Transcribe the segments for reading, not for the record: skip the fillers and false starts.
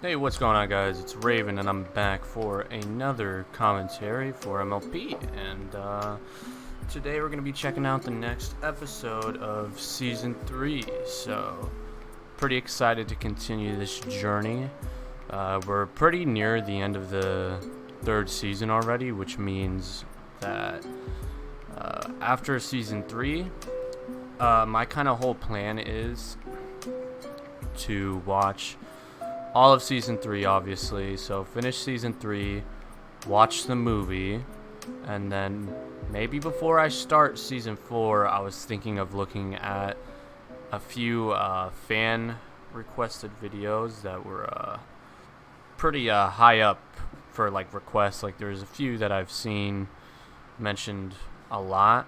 Hey, what's going on, guys? It's Raven, and I'm back for another commentary for MLP. And today we're going to be checking out the next episode of Season 3. So, pretty excited to continue this journey. We're pretty near the end of the third season already, which means that after Season 3, my kind of whole plan is to watch all of Season 3, obviously. So finish Season 3, watch the movie, and then maybe before I start Season 4, I was thinking of looking at a few fan requested videos that were pretty high up for like requests. Like there's a few that I've seen mentioned a lot,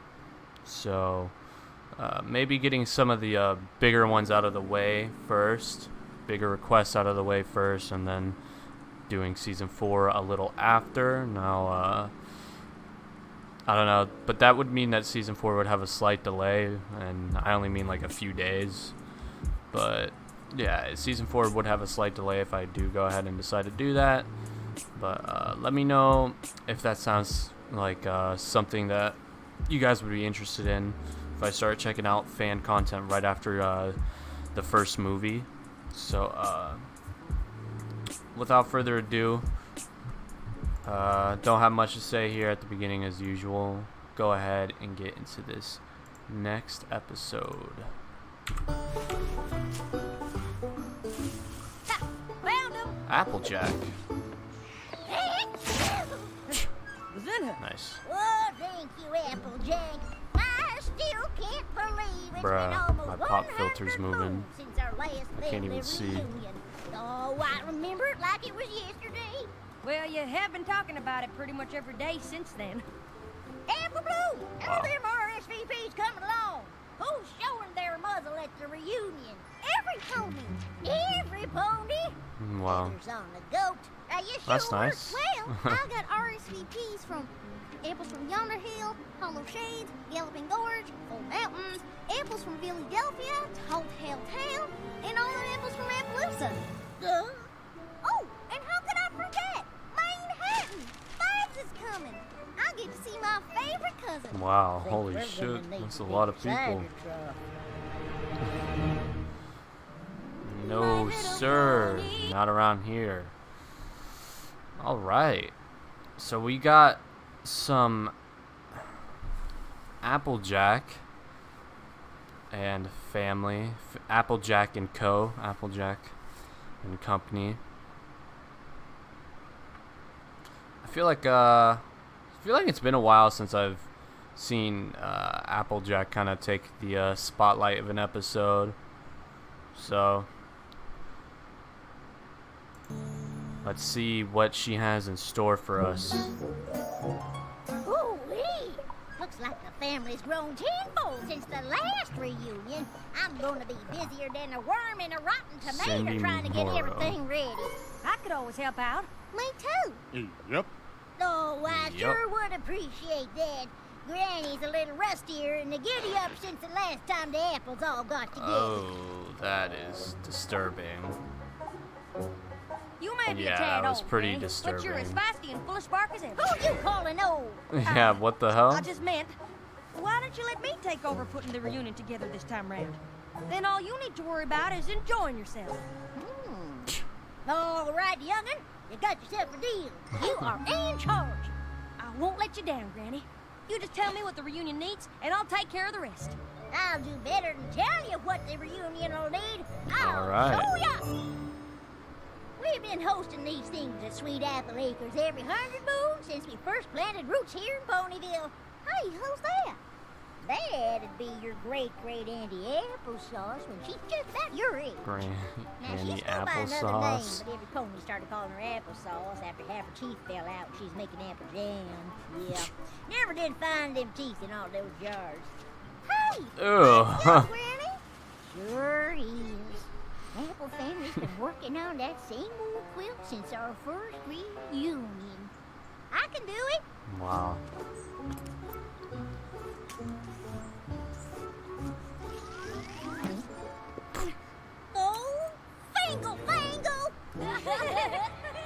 so maybe getting some of the bigger ones out of the way first, bigger requests out of the way first, and then doing Season 4 a little after. Now, I don't know, but that would mean that Season 4 would have a slight delay, and I only mean like a few days. But yeah, Season 4 would have a slight delay if I do go ahead and decide to do that. But let me know if that sounds like something that you guys would be interested in if I start checking out fan content right after the first movie. So without further ado, don't have much to say here at the beginning as usual. Go ahead and get into this next episode. Found him. Applejack. Was in her. Nice. Oh, thank you, Applejack. I still can't believe it's Bruh, been almost my pop 100 filter's moving. moons since our last I can't even family see. reunion. Oh, I remember it like it was yesterday. Well, you have been talking about it pretty much every day since then. Apple Blue, Wow. how them RSVPs coming along? Who's showing their muzzle at the reunion? Every pony. Every pony. Wow. Feathers on the goat. Are you That's sure? nice. Well, I got RSVPs from apples from Yonder Hill, Hollow Shades, Galloping Gorge, Full Mountains, apples from Philadelphia, Hotel Town, and all the apples from Appaloosa. Oh, and how could I forget? Manhattan! Babs is coming. I get to see my favorite cousin. Wow, Think holy we're shit. gonna need That's a to lot pick of people. cider No, sir. Not around here. Alright. So we got some Applejack and family. Applejack and Co. Applejack and Company. I feel like it's been a while since I've seen Applejack kind of take the spotlight of an episode. So let's see what she has in store for us. Ooh-wee! Looks like the family's grown tenfold since the last reunion. I'm gonna be busier than a worm in a rotten tomato Cindy trying to get Morrow. everything ready. I could always help out. Me too. Yep. Oh, I Yup. sure would appreciate that. Granny's a little rustier and the giddy up since the last time the apples all got together. Oh, that is disturbing. You may be Yeah, a tad that was old, pretty Granny, but you're as disturbing. feisty and full of spark as ever. Who you calling old? Yeah, what the hell? I just meant, why don't you let me take over putting the reunion together this time round? Then all you need to worry about is enjoying yourself. All right, young'un. You got yourself a deal. You are in charge. I won't let you down, Granny. You just tell me what the reunion needs, and I'll take care of the rest. I'll do better than tell you what the reunion will need. I'll All right. show ya. We've been hosting these things at Sweet Apple Acres every 100 moons since we first planted roots here in Ponyville. Hey, who's that? That'd be your great-great-auntie Applesauce when she's just about your age. Now, she Granny used to go by another name, applesauce. but every pony started calling her Applesauce after half her teeth fell out and she's making apple jam. Yeah. Never did find them teeth in all those jars. Hey! Ugh. Granny? Sure is. Apple family's been working on that same old quilt since our first reunion. I can do it. Wow. Oh, Fangle!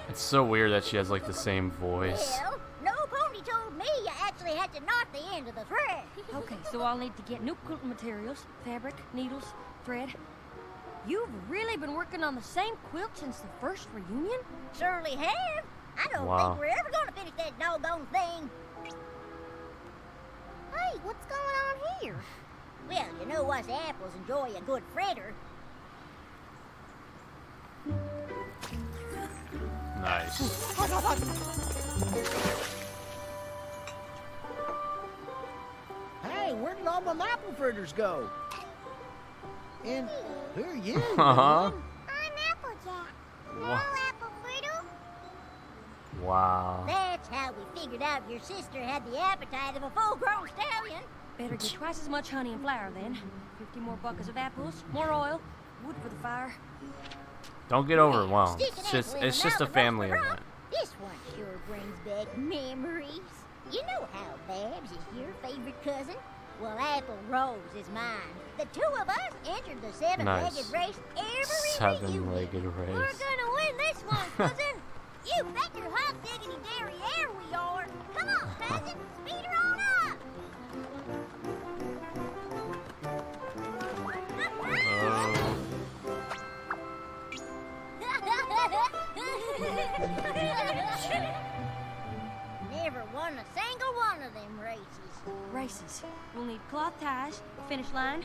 It's so weird that she has like the same voice. Well, no pony told me you actually had to knot the end of the thread. Okay, so I'll need to get new quilting materials, fabric, needles, thread. You've really been working on the same quilt since the first reunion? Surely have. I don't Wow. think we're ever gonna finish that doggone thing. Hey, what's going on here? Well, you know us apples enjoy a good fritter. Nice. Hey, where did all my apple fritters go? And who are you? Uh-huh. I'm Applejack. Wha- Apple Fritter. Wow. That's how we figured out your sister had the appetite of a full-grown stallion. Better get twice as much honey and flour then. 50 more buckets of apples, more oil, wood for the fire. Don't get overwhelmed. Stick an It's just apple in it's the just a mouth of family Uncle event. Rock. This one sure brings back memories. You know how Babs is your favorite cousin? Well, Apple Rose is mine. The two of us entered the seven-legged Nice. race every Seven-legged reunion. race. We're gonna win this one, cousin. You bet your hot diggity derriere we are. Come on, cousin, speed her on up. Oh. Never won a single one of them races. Races. We'll need cloth ties, finish line.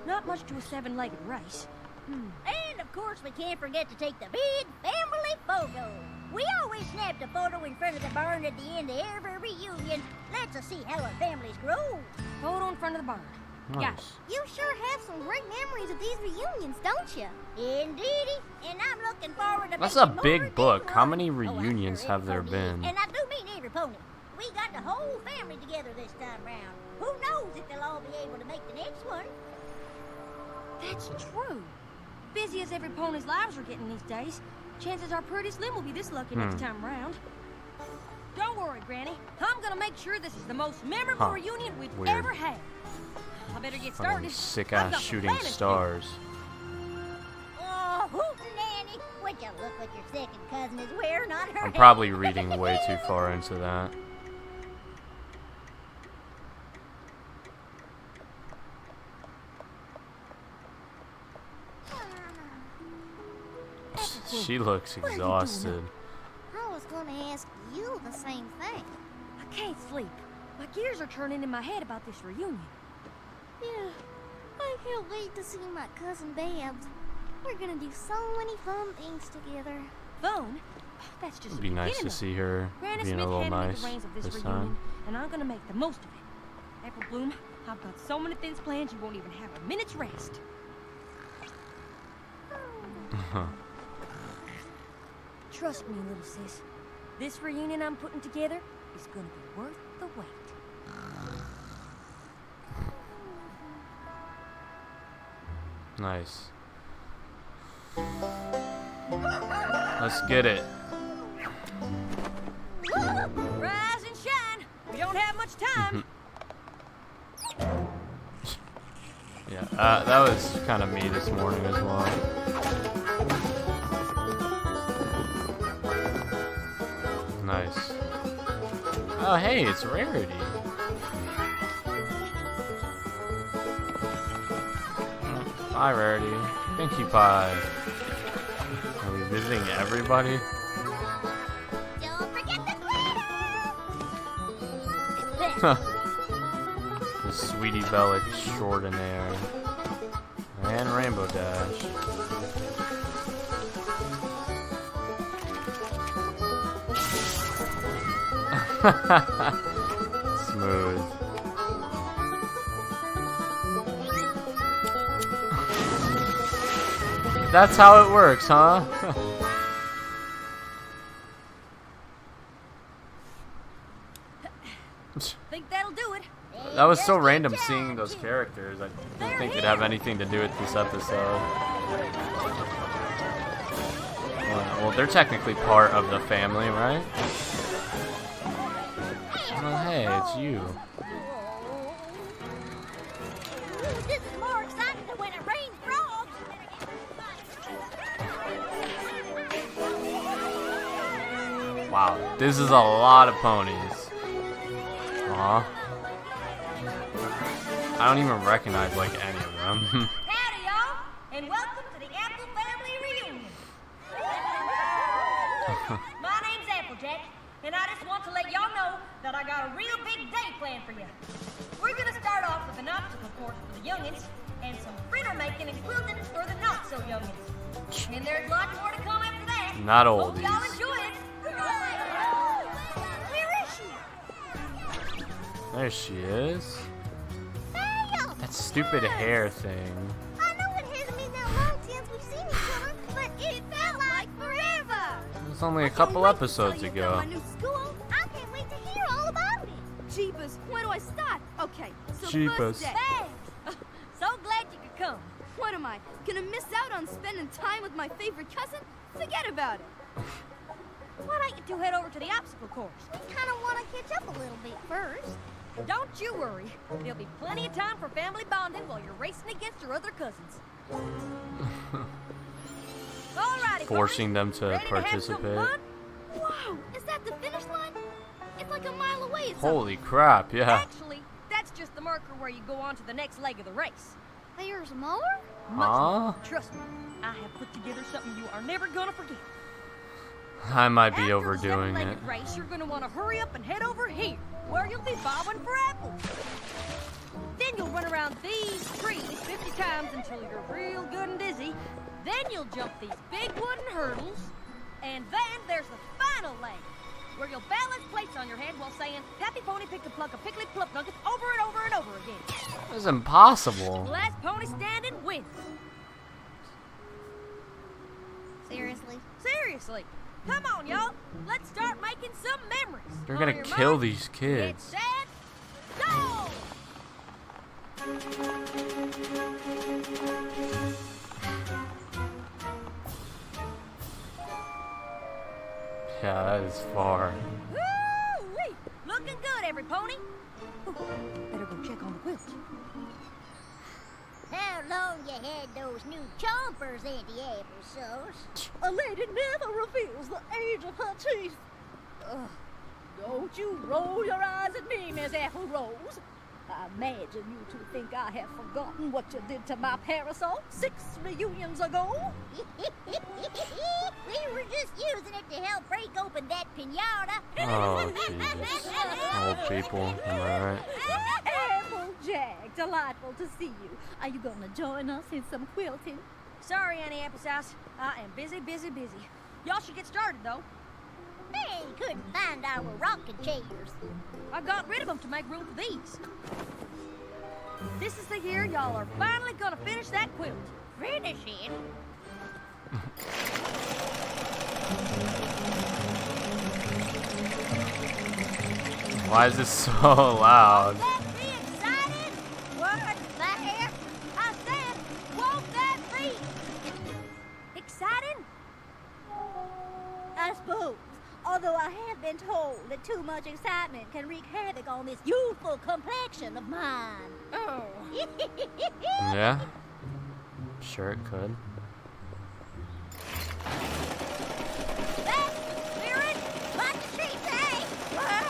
Not much to a seven-legged race. And of course, we can't forget to take the big family photo. We always snapped a photo in front of the barn at the end of every reunion. Let's see how our families grow. Photo in front of the barn. Got it. Nice. You sure have some great memories of these reunions, don't you? Indeedy, and I'm looking forward to That's a making more big of book. these How ones. many Oh, I'm reunions sure have every there pony is. been? And I do mean every pony. We got the whole family together this time round. Who knows if they'll all be able to make the next one? That's true. Busy as every pony's lives are getting these days, chances are pretty slim we'll be this lucky next time round. Don't worry, Granny. I'm gonna make sure this is the most memorable Huh. reunion we've Weird. ever had. I better get Fucking started. sick I've ass got shooting the plan to do. stars. Oh, hootin' Nanny! Would you look what your second cousin is wearing on her I'm head? probably reading way too far into that. She looks What are you doing exhausted. I was going to ask you the same thing. I can't sleep. My gears are turning in my head about this reunion. Yeah, I can't wait to see my cousin Babs. We're gonna do so many fun things together. Fun? That's just It'd the be nice beginning to of see her it. Granny being a Smith little handed me nice the reins of this this reunion, time. and I'm gonna make the most of it. April Bloom, I've got so many things planned you won't even have a minute's rest. Trust me, little sis. This reunion I'm putting together is gonna be worth the wait. Nice. Let's get it. Rise and shine! We don't have much time! Yeah, that was kind of me this morning as well. Nice. Oh, hey, it's Rarity. Hi, Rarity. Pinkie Pie. Are we visiting everybody? Don't forget the glitter! Huh. The Sweetie Belle extraordinaire. And Rainbow Dash. Smooth. That's how it works, huh? Think that'll do it? That was so random seeing those characters. I didn't think it'd have anything to do with this episode. Well, they're technically part of the family, right? Oh, hey, it's you. This is more exciting than when it rains frogs! Wow, this is a lot of ponies. Aw. I don't even recognize like any of them. Howdy, y'all, and welcome to the Apple Family Reunion. My name's Applejack, and I just want to let y'all know that I got a real big day planned for you. We're gonna start off with an obstacle course for the youngins, and some fritter making and quilting for the not-so-youngins. And there's lots more to come after that. Not Hope y'all oldies. enjoy it. Where is she? There she is. Bam! That stupid hair thing. I know it hasn't been that long since we've seen each other, but it felt like forever. It was only a couple episodes ago. My new school. I can't wait to hear all about it. Jeepers, where do I start? Okay, so Jeepers. first day. Thanks. So glad you could come. What am I, gonna miss out on spending time with my favorite cousin? Forget about it. Why don't you two head over to the obstacle course? We kind of want to catch up a little bit first. Don't you worry. There'll be plenty of time for family bonding while you're racing against your other cousins. Alrighty, Forcing them to ready have some participate. fun? Whoa, is that the finish line? It's like a mile away. It's Holy crap, yeah. Actually, that's just the marker where you go on to the next leg of the race. There's more? Much Huh? more. Trust me, I have put together something you are never gonna forget. I might be After overdoing the it. seven-legged race, you're gonna want to hurry up and head over here, where you'll be bobbing for apples. Then you'll run around these trees 50 times until you're real good and dizzy. Then you'll jump these big wooden hurdles, and then there's the final leg, where you'll balance plates on your head while saying, "Happy pony picked a pluck of pickly plump nuggets" over and over and over again. It's impossible. The last pony standing wins. Seriously? Seriously. Come on, y'all. Let's start making some memories. They're On gonna your kill mark, these get kids. set, go! Yeah, that is far. Woo-wee! Looking good, every pony. Ooh, better go check on the quilt. How long you had those new chompers, Auntie Applesauce? A lady never reveals the age of her teeth. Ugh. Don't you roll your eyes at me, Miss Apple Rose. I imagine you two think I have forgotten what you did to my parasol 6 reunions ago. We were just using it to help break open that pinata. Oh, Jesus. Old people, am I right? Applejack, delightful to see you. Are you gonna join us in some quilting? Sorry, Annie Applesauce. I am busy, busy, busy. Y'all should get started, though. They couldn't find our rocking chairs. I got rid of them to make room for these. This is the year y'all are finally gonna finish that quilt. Finish it. Why is this so loud? That be excited? What? There? I said, won't that be exciting? I suppose. Although I have been told that too much excitement can wreak havoc on this youthful complexion of mine. Oh. Yeah? Sure it could. That's the spirit. What did she say? What?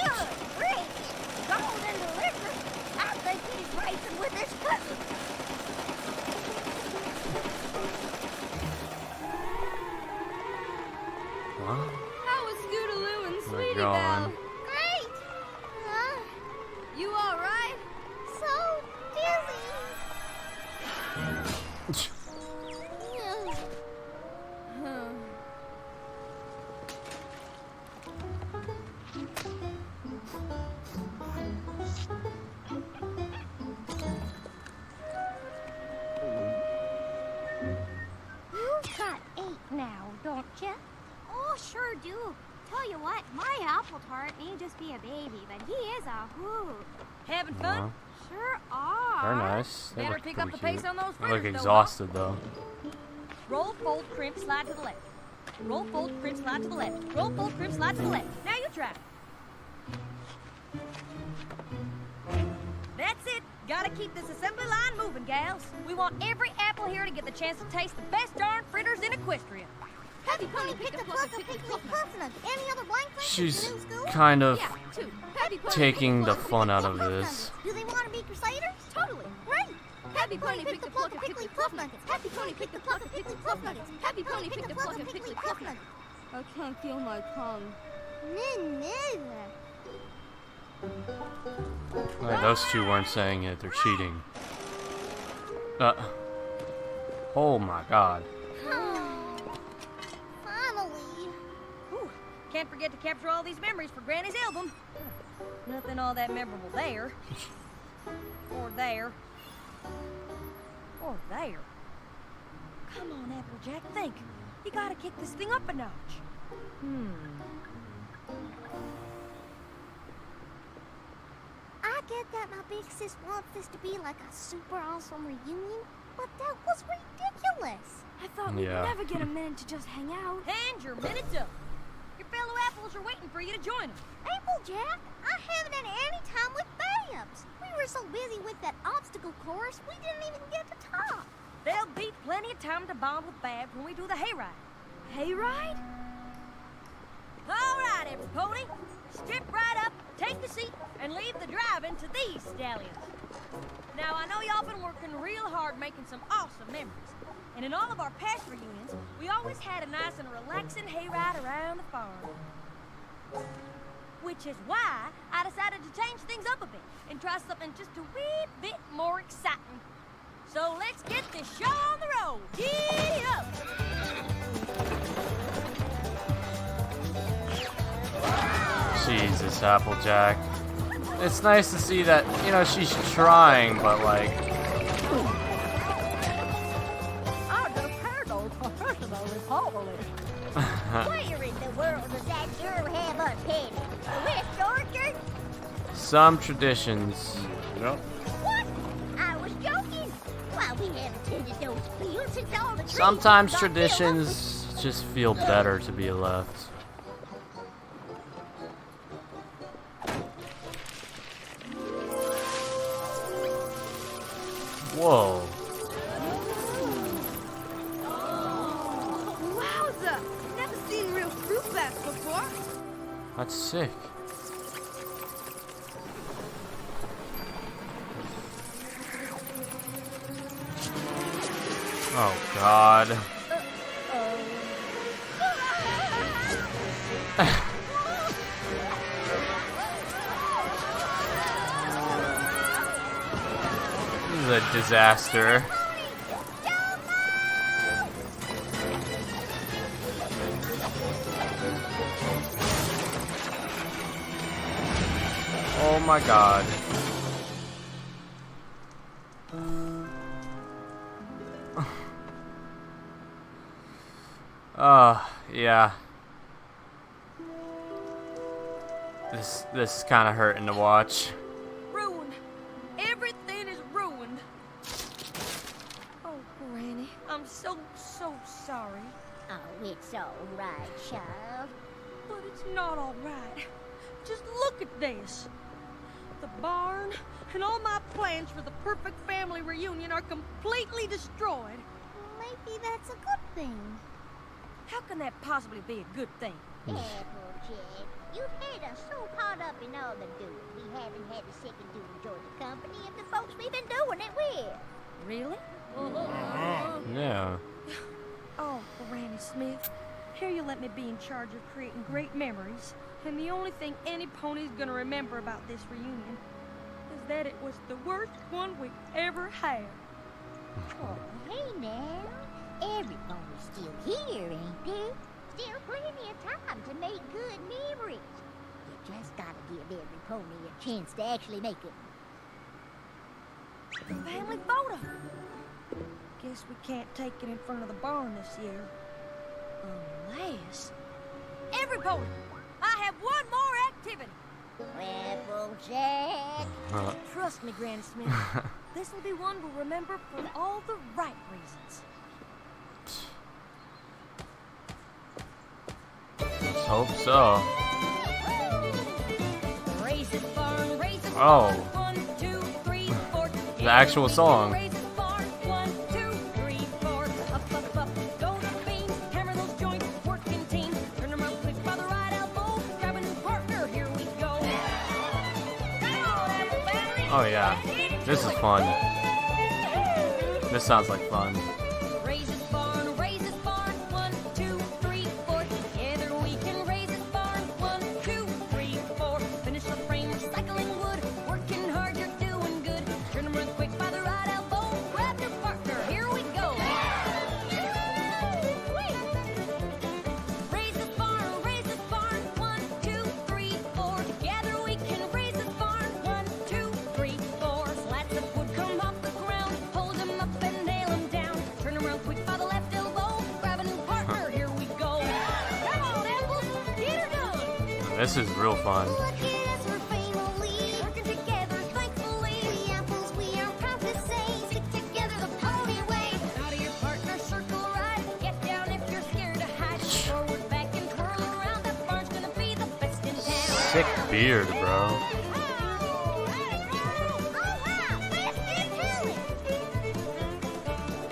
Good gracious. Golden liquor. I think he's racing with his cousin. What? How was Scootaloo and We're Sweetie going. Belle? Great! You alright? So dizzy. You've got 8 now, don't you? Oh, sure do. Tell you what, my apple tart may just be a baby, but he is a hoot. Having Aw, fun? Sure are. they're nice. They Better look pick up pretty the pace cute. on those They look fritters, though, exhausted though. Roll, fold, crimp, slide to the left. Roll, fold, crimp, slide to the left. Roll, fold, crimp, slide to the left. Now you try. That's it. Gotta keep this assembly line moving, gals. We want every apple here to get the chance to taste the best darn fritters in Equestria. Hey, Happy Pony picked a pluck of pickly puff nuggets. Any other blank things She's in school? kind of Yeah, two. Happy Pony taking picked a the pluck fun of out of pickly this. Do they want to be crusaders? Totally. Great. Happy Pony picked a pluck of pickly puff nuggets. Happy Pony picked a pluck of pickly puff nuggets. Happy Pony picked a pluck of pickly puff nuggets. I can't feel my tongue. Me neither. Alright, those two weren't saying it. They're cheating. Oh my god. Finally. Whew. Can't forget to capture all these memories for Granny's album. Nothing all that memorable there. Or there. Or there. Come on, Applejack, think. You gotta kick this thing up a notch. I get that my big sis wants this to be like a super awesome reunion, but that was ridiculous. I thought we'd Yeah. never get a minute to just hang out. And your minute's up. Your fellow apples are waiting for you to join them. Applejack, I haven't had any time with Babs. We were so busy with that obstacle course, we didn't even get to talk. There'll be plenty of time to bond with Babs when we do the hayride. Hayride? All right, every pony. Step right up, take a seat, and leave the driving to these stallions. Now, I know y'all been working real hard making some awesome memories. And in all of our past reunions, we always had a nice and relaxing hayride around the farm. Which is why I decided to change things up a bit and try something just a wee bit more exciting. So let's get this show on the road. Giddy up! Jesus, Applejack. It's nice to see that, you know, she's trying, but like... I just heard those professionally poorly. Where in the world does that girl have us headed? The West Orchard? Some traditions. Yep. What? I was joking. Why, we haven't tended those fields since all the trees Sometimes got built up. traditions just feel better to be left. Whoa. Wowza! Never seen real fruit bats before. That's sick. Oh god. This is a disaster. Oh my god. Yeah. This is kind of hurting to watch. Ruined. Everything is ruined. Oh, Granny, I'm so sorry. Oh, it's all right, child. But it's not all right. Just look at this. The barn and all my plans for the perfect family reunion are completely destroyed. Maybe that's a good thing. How can that possibly be a good thing? Applejack, you've had us so caught up in all the doing, we haven't had a second to enjoy the company of the folks we've been doing it with. Really? Yeah. Oh, Granny Smith, here you let me be in charge of creating great memories, and the only thing any pony's gonna remember about this reunion is that it was the worst one we ever had. Oh, hey now. Every pony's still here, ain't they? Still plenty of time to make good memories. You just gotta give every pony a chance to actually make it. Family photo. Guess we can't take it in front of the barn this year. Unless... Every pony, I have one more activity. Applejack. Trust me, Granny Smith. This will be one we'll remember for all the right reasons. Let's hope so. Raise it, barn, raise it, Oh. barn. 1, 2, 3, 4. The actual song. Raise it, barn. 1, 2, 3, 4. Up, up, up. Go the beam. Hammer those joints. Work Oh yeah, this is fun. This sounds like fun. Raise this barn, 1, 2, 3, 4. Together we can raise this barn, 1, 2, 3, 4. Finish the frame, recycling wood, working hard, you're doing good. Turn them real quick by the right elbow, grab your partner, here we go. Raise this barn, 1, 2, 3, 4. Together we can raise this barn, 1, 2, 3, 4. Slats of wood come off the ground, hold them up and nail them down. Turn around quick by the left elbow, grab a new partner, here we go. Come on, Apples, get her done. This is real fun. Look at us, we're family. Working together, thankfully. The apples we are proud to say. Stick together the pony way. Out of your partner, circle right. Get down if you're scared to hide. Forward, back, and twirl around. That barn's gonna be the best in town. Sick beard, bro. Oh wow, let's get to it.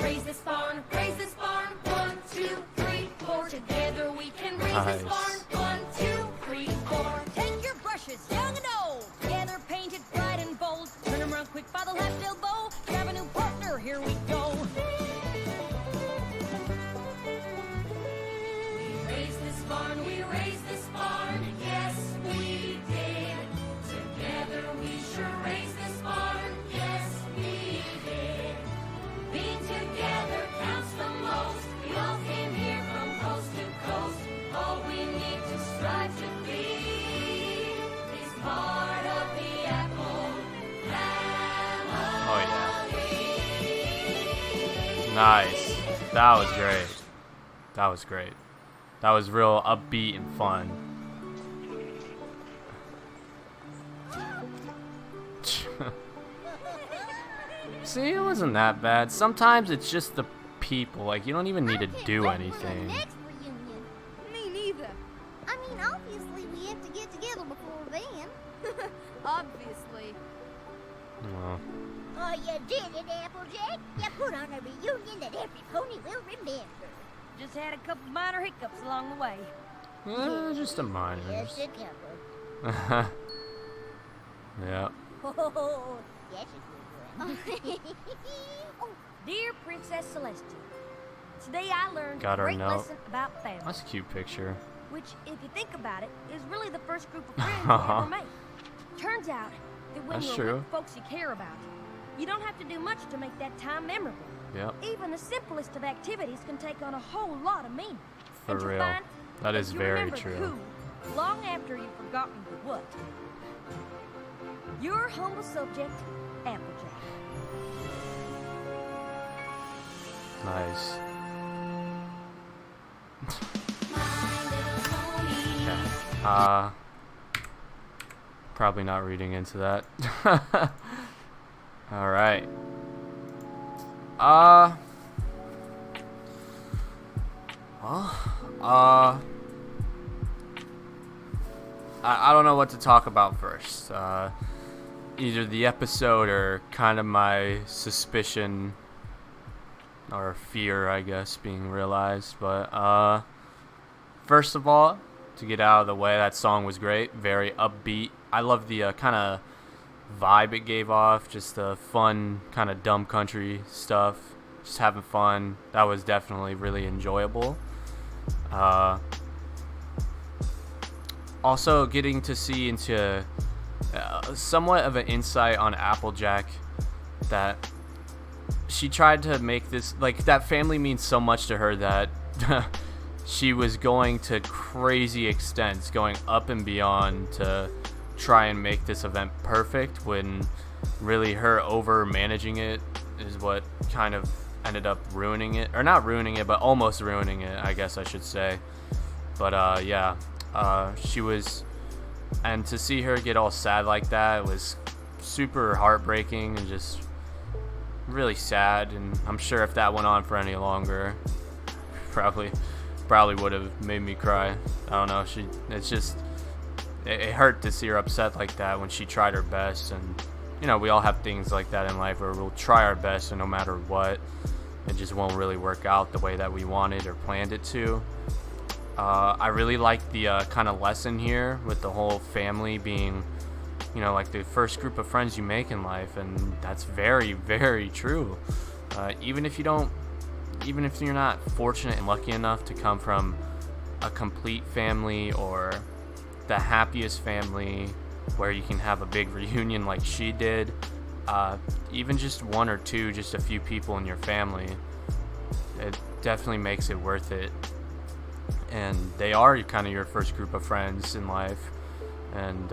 Raise this barn, 1, 2, 3, 4. Together we can raise Nice. this barn, 1, 2, 3, 4. Take your brushes, young and old. Together painted bright and bold. Turn them around quick by the left elbow. Grab a new partner, here we go. We raised this barn, yes we did. Together we sure raised this barn, yes we did. Being together counts the most. We all came here from coast to coast. All we need to strive to be is part of the Apple family. Oh yeah. Nice. That was great. That was great. That was real upbeat and fun. See, it wasn't that bad. Sometimes it's just the people. Like, you don't even need to do anything. Next reunion. Me neither. I mean, obviously we have to get together before then. Obviously. Well, Oh, you did it, Applejack. You put on a reunion that every pony will remember. Just had a couple minor hiccups along the way. just a minor. Just a couple. Yeah. Oh, that's a good one. Oh, dear Princess Celestia, today I learned Got a our great note. lesson about family, That's a cute picture. which, if you think about it, is really the first group of friends you ever make. Turns out that when That's you're true. with folks you care about, you don't have to do much to make that time memorable. Yep. Even the simplest of activities can take on a whole lot of meaning. For and you'll real. find That is you very remember the true. Who, long after you've forgotten the what. Your humble subject, Applejack. Nice. Yeah. Probably not reading into that. All right. I don't know what to talk about first. Either the episode or kind of my suspicion or fear, I guess, being realized. But first of all, to get out of the way, that song was great, very upbeat. I love the kind of vibe it gave off, just the fun kind of dumb country stuff, just having fun. That was definitely really enjoyable. Also getting to see into somewhat of an insight on Applejack, that she tried to make this, like, that family means so much to her that she was going to crazy extents, going up and beyond to try and make this event perfect, when really her over managing it is what kind of ended up ruining it, or not ruining it, but almost ruining it, I guess I should say. But yeah, she was, and to see her get all sad like that was super heartbreaking and just really sad. And I'm sure if that went on for any longer, probably would have made me cry. I don't know. It hurt to see her upset like that when she tried her best. And you know, we all have things like that in life where we'll try our best, and no matter what, it just won't really work out the way that we wanted or planned it to. I really like the kind of lesson here with the whole family being like the first group of friends you make in life, and that's very, very true. Even if you're not fortunate and lucky enough to come from a complete family or the happiest family where you can have a big reunion like she did, even just one or two, just a few people in your family, it definitely makes it worth it. And they are kind of your first group of friends in life. And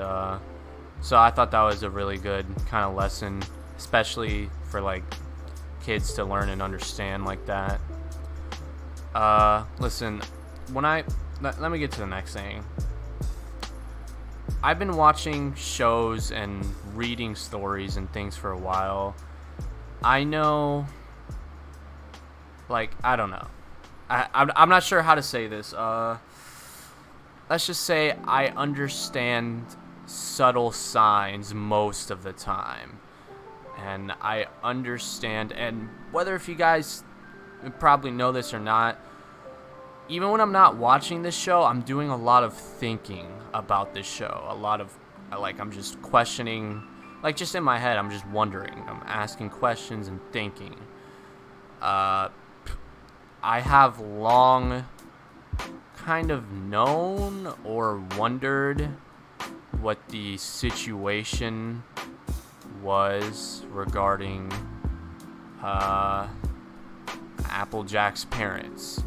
so I thought that was a really good kind of lesson, especially for like kids to learn and understand like that. Listen, let me get to the next thing. I've been watching shows and reading stories and things for a while. I know, like, I don't know. I'm not sure how to say this. Let's just say I understand subtle signs most of the time. And I understand, and whether if you guys probably know this or not, even when I'm not watching this show, I'm doing a lot of thinking about this show. A lot of, like, I'm just questioning, like, just in my head, I'm just wondering. I'm asking questions and thinking. I have long kind of known or wondered what the situation was regarding Applejack's parents.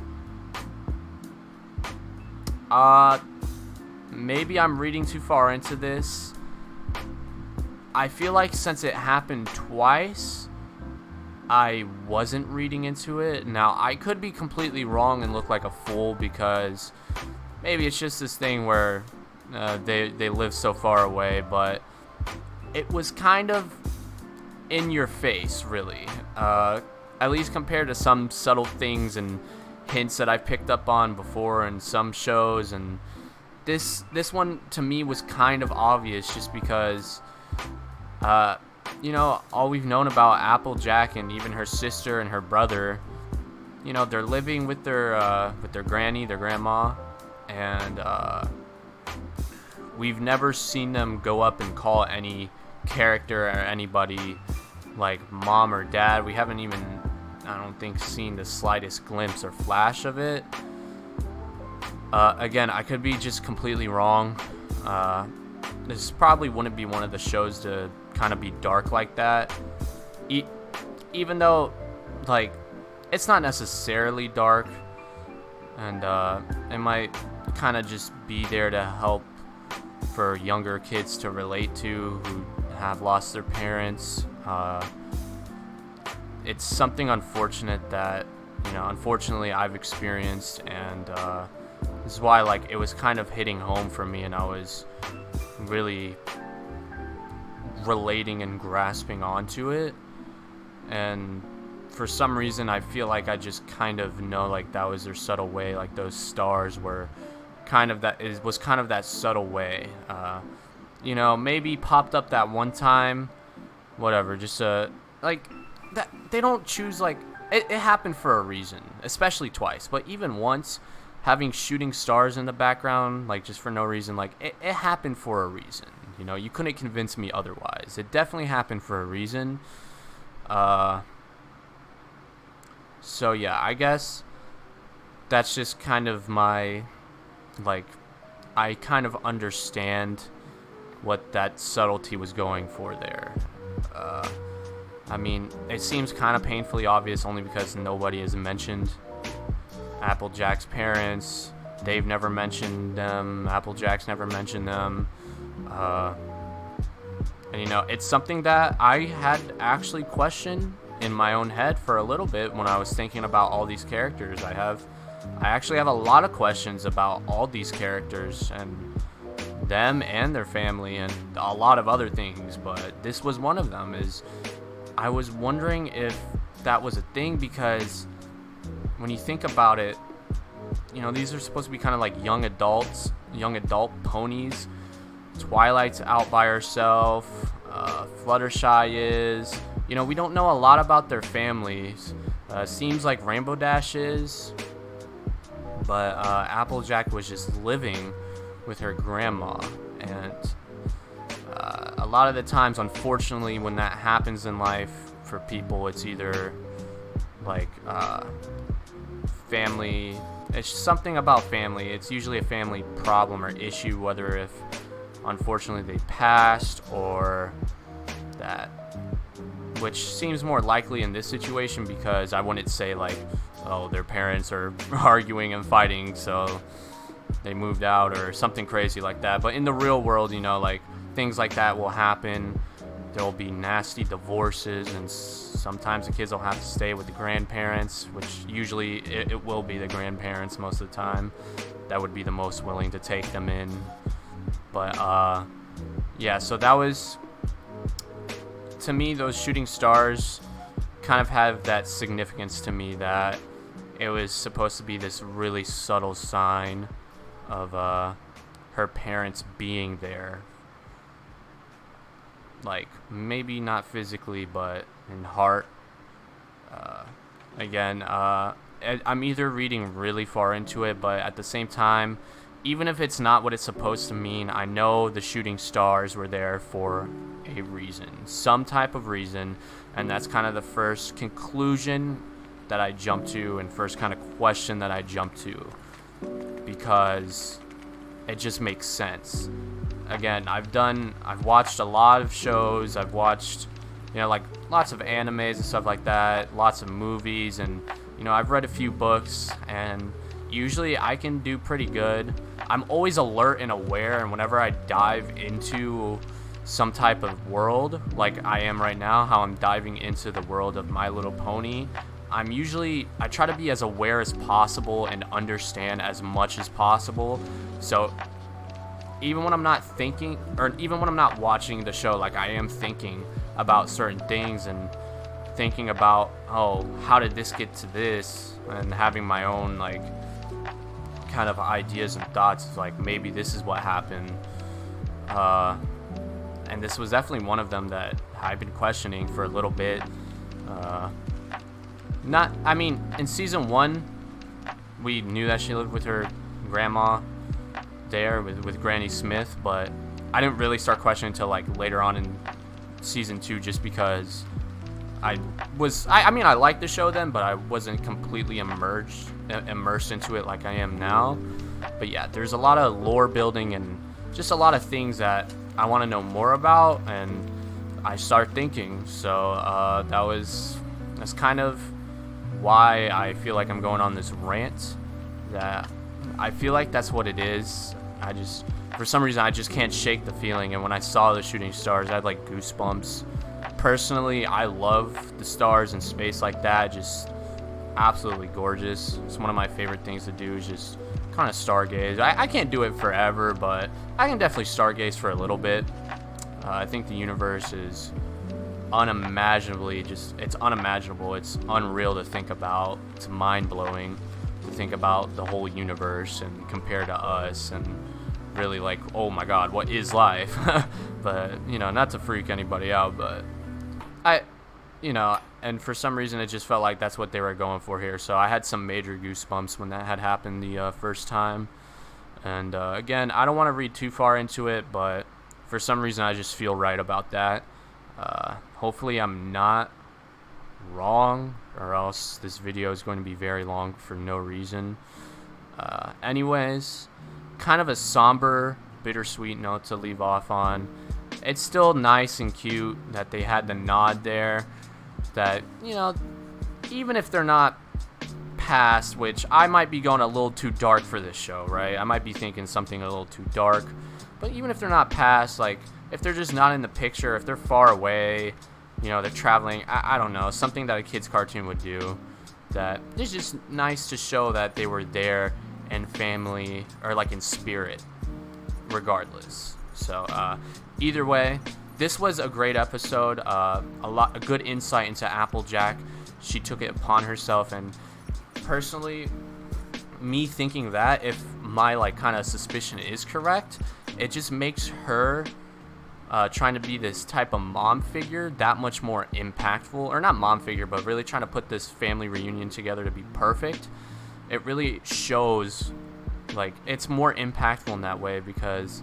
Maybe I'm reading too far into this. I feel like since it happened twice, I wasn't reading into it. Now, I could be completely wrong and look like a fool because maybe it's just this thing where they live so far away, but it was kind of in your face, really. At least compared to some subtle things and hints that I picked up on before in some shows, and this one to me was kind of obvious just because all we've known about Applejack and even her sister and her brother, they're living with their granny, their grandma, and we've never seen them go up and call any character or anybody like mom or dad. We haven't even, I don't think, seen the slightest glimpse or flash of it. Again, I could be just completely wrong. This probably wouldn't be one of the shows to kind of be dark like that. Even though, like, it's not necessarily dark, and it might kind of just be there to help for younger kids to relate to who have lost their parents. It's something unfortunate that, unfortunately I've experienced, and this is why, like, it was kind of hitting home for me, and I was really relating and grasping onto it. And for some reason, I feel like I just kind of know, like, that was their subtle way. Like, those stars were kind of that subtle way. Maybe popped up that one time, whatever. Just like that. They don't choose, like, it happened for a reason, especially twice. But even once, having shooting stars in the background, like, just for no reason, like, it happened for a reason. You couldn't convince me otherwise. It definitely happened for a reason. So yeah, I guess that's just kind of my, like, I kind of understand what that subtlety was going for there. I mean, it seems kind of painfully obvious only because nobody has mentioned Applejack's parents. They've never mentioned them. Applejack's never mentioned them. And it's something that I had actually questioned in my own head for a little bit when I was thinking about all these characters. I actually have a lot of questions about all these characters and them and their family and a lot of other things, but this was one of them. Is I was wondering if that was a thing, because when you think about it, these are supposed to be kind of like young adult ponies. Twilight's out by herself. Fluttershy is. We don't know a lot about their families. Seems like Rainbow Dash is. But Applejack was just living with her grandma. And a lot of the times, unfortunately, when that happens in life for people, it's either like family. It's something about family. It's usually a family problem or issue, whether if unfortunately they passed or that, which seems more likely in this situation, because I wouldn't say like, oh, their parents are arguing and fighting, so they moved out or something crazy like that. But in the real world, you know, like, things like that will happen. There'll be nasty divorces, and sometimes the kids will have to stay with the grandparents, which usually it will be the grandparents most of the time that would be the most willing to take them in. But yeah, so that was, to me, those shooting stars kind of have that significance to me, that it was supposed to be this really subtle sign of her parents being there, like maybe not physically but in heart. Again, I'm either reading really far into it, but at the same time, even if it's not what it's supposed to mean, I know the shooting stars were there for a reason, some type of reason, and that's kind of the first conclusion that I jumped to, and first kind of question that I jumped to, because it just makes sense. Again, I've watched a lot of shows, I've watched, you know, like lots of animes and stuff like that, lots of movies, and, you know, I've read a few books, and usually I can do pretty good. I'm always alert and aware, and whenever I dive into some type of world, like I am right now, how I'm diving into the world of My Little Pony, I try to be as aware as possible and understand as much as possible. So even when I'm not thinking, or even when I'm not watching the show, like I am thinking about certain things and thinking about, oh, how did this get to this, and having my own like kind of ideas and thoughts, like maybe this is what happened. And this was definitely one of them that I've been questioning for a little bit. In season 1, we knew that she lived with her grandma there with Granny Smith, but I didn't really start questioning until like later on in season 2, just because I liked the show then, but I wasn't completely immersed into it like I am now. But yeah, there's a lot of lore building and just a lot of things that I want to know more about, and I start thinking. So that's kind of why I feel like I'm going on this rant, that I feel like that's what it is. For some reason, I just can't shake the feeling, and when I saw the shooting stars, I had like goosebumps. Personally, I love the stars and space like that, just absolutely gorgeous. It's one of my favorite things to do, is just kind of stargaze. I can't do it forever, but I can definitely stargaze for a little bit. I think the universe is it's unimaginable. It's unreal to think about. It's mind-blowing to think about the whole universe and compare to us, and really like, oh my god, what is life? But, you know, not to freak anybody out, but and for some reason it just felt like that's what they were going for here. So I had some major goosebumps when that had happened the first time. And again, I don't want to read too far into it, but for some reason I just feel right about that. Hopefully I'm not wrong, or else this video is going to be very long for no reason. Anyways, kind of a somber, bittersweet note to leave off on. It's still nice and cute that they had the nod there, that, you know, even if they're not past, which I might be going a little too dark for this show, right? I might be thinking something a little too dark, but even if they're not past, like, if they're just not in the picture, if they're far away, you know, they're traveling, I don't know, something that a kid's cartoon would do, that it's just nice to show that they were there in family, or like in spirit, regardless. So either way, this was a great episode, a good insight into Applejack. She took it upon herself, and personally, me thinking that, if my like kind of suspicion is correct, it just makes her trying to be this type of mom figure that much more impactful. Or not mom figure, but really trying to put this family reunion together to be perfect. It really shows, like, it's more impactful in that way, because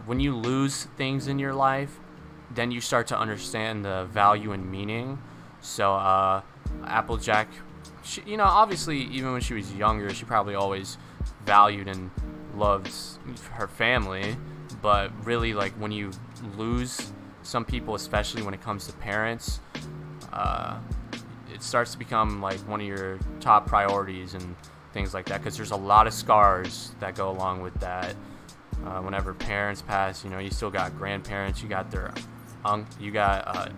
when you lose things in your life, then you start to understand the value and meaning. So Applejack, obviously even when she was younger, she probably always valued and loved her family, but really, like, when you lose some people, especially when it comes to parents, it starts to become like one of your top priorities and things like that, because there's a lot of scars that go along with that. Whenever parents pass, you still got grandparents, you got their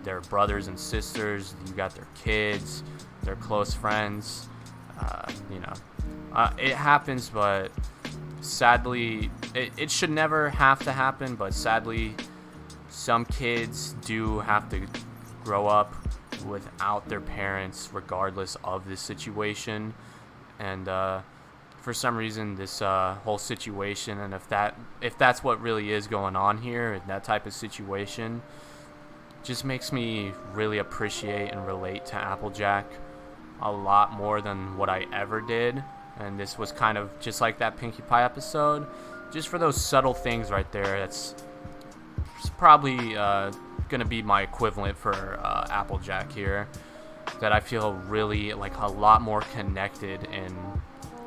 their brothers and sisters, you got their kids, their close friends. It happens, but sadly, it should never have to happen, but sadly, some kids do have to grow up without their parents regardless of the situation. And for some reason, this whole situation, and if that's what really is going on here, in that type of situation, just makes me really appreciate and relate to Applejack a lot more than what I ever did. And this was kind of just like that Pinkie Pie episode, just for those subtle things right there. That's probably gonna be my equivalent for Applejack here, that I feel really like a lot more connected and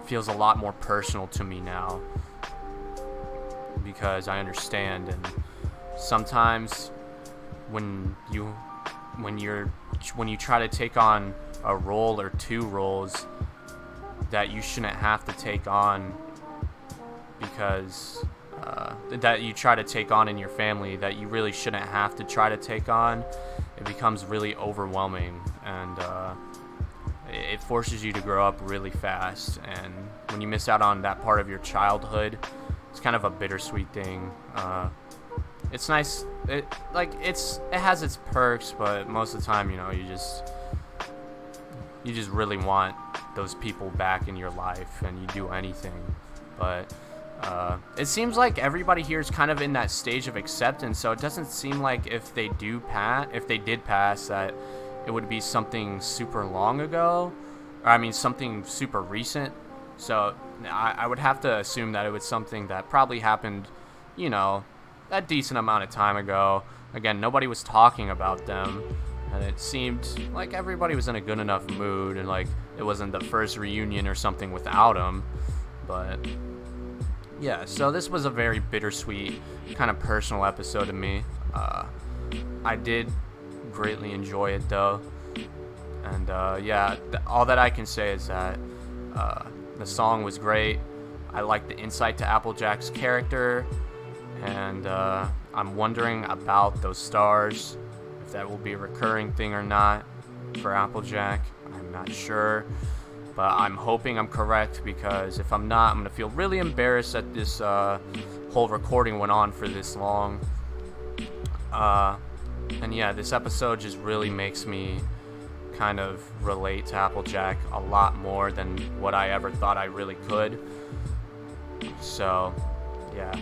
feels a lot more personal to me now, because I understand. And sometimes when you try to take on a role or two roles that you shouldn't have to take on, because that you try to take on in your family that you really shouldn't have to try to take on, it becomes really overwhelming, and it forces you to grow up really fast. And when you miss out on that part of your childhood, it's kind of a bittersweet thing. It's nice. It has its perks, but most of the time, you just really want those people back in your life, and you do anything. But it seems like everybody here is kind of in that stage of acceptance, so it doesn't seem like if they did pass, that it would be something super long ago, or I mean something super recent. So I would have to assume that it was something that probably happened, a decent amount of time ago. Again, nobody was talking about them, and it seemed like everybody was in a good enough mood, and like it wasn't the first reunion or something without them. But yeah, so this was a very bittersweet, kind of personal episode to me. I did greatly enjoy it though, and all that I can say is that the song was great. I liked the insight to Applejack's character, and I'm wondering about those stars, if that will be a recurring thing or not for Applejack. I'm not sure, but I'm hoping I'm correct, because if I'm not, I'm going to feel really embarrassed that this whole recording went on for this long. And yeah, this episode just really makes me kind of relate to Applejack a lot more than what I ever thought I really could. So yeah,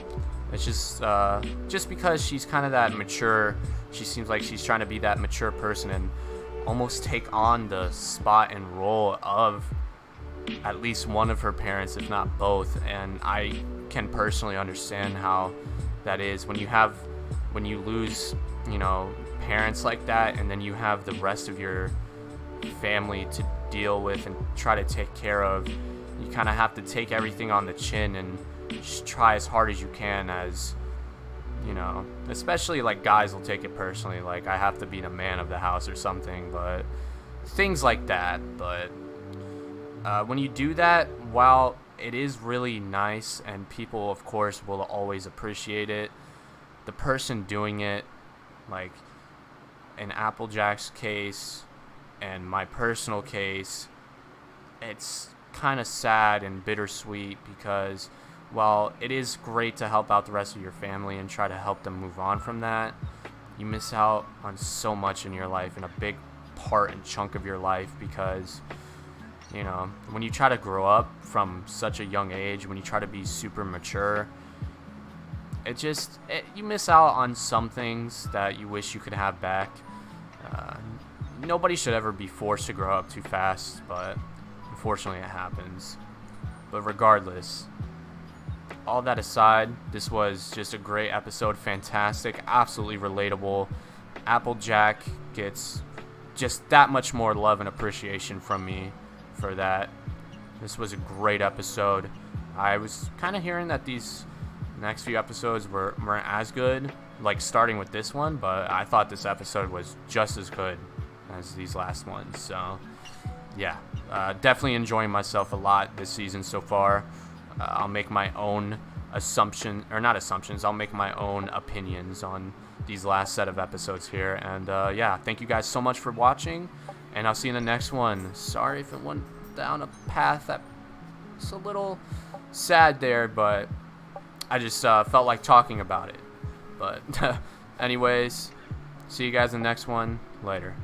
it's just because she's kind of that mature, she seems like she's trying to be that mature person and almost take on the spot and role of at least one of her parents, if not both. And I can personally understand how that is when you lose, parents like that, and then you have the rest of your family to deal with and try to take care of. You kind of have to take everything on the chin and just try as hard as you can, as especially like guys will take it personally, like I have to be the man of the house or something, but things like that. But when you do that, while it is really nice and people of course will always appreciate it, the person doing it, like in Applejack's case and my personal case, it's kind of sad and bittersweet, because while it is great to help out the rest of your family and try to help them move on from that, you miss out on so much in your life, and a big part and chunk of your life, because when you try to grow up from such a young age, when you try to be super mature, you miss out on some things that you wish you could have back. Nobody should ever be forced to grow up too fast, but unfortunately it happens. But regardless, all that aside, this was just a great episode. Fantastic, absolutely relatable. Applejack gets just that much more love and appreciation from me for that. This was a great episode. I was kind of hearing that these next few episodes weren't as good, like starting with this one, but I thought this episode was just as good as these last ones. So yeah, definitely enjoying myself a lot this season so far. I'll make my own I'll make my own opinions on these last set of episodes here. And yeah, thank you guys so much for watching, and I'll see you in the next one. Sorry if it went down a path that's a little sad there, but I just felt like talking about it. But anyways, see you guys in the next one. Later.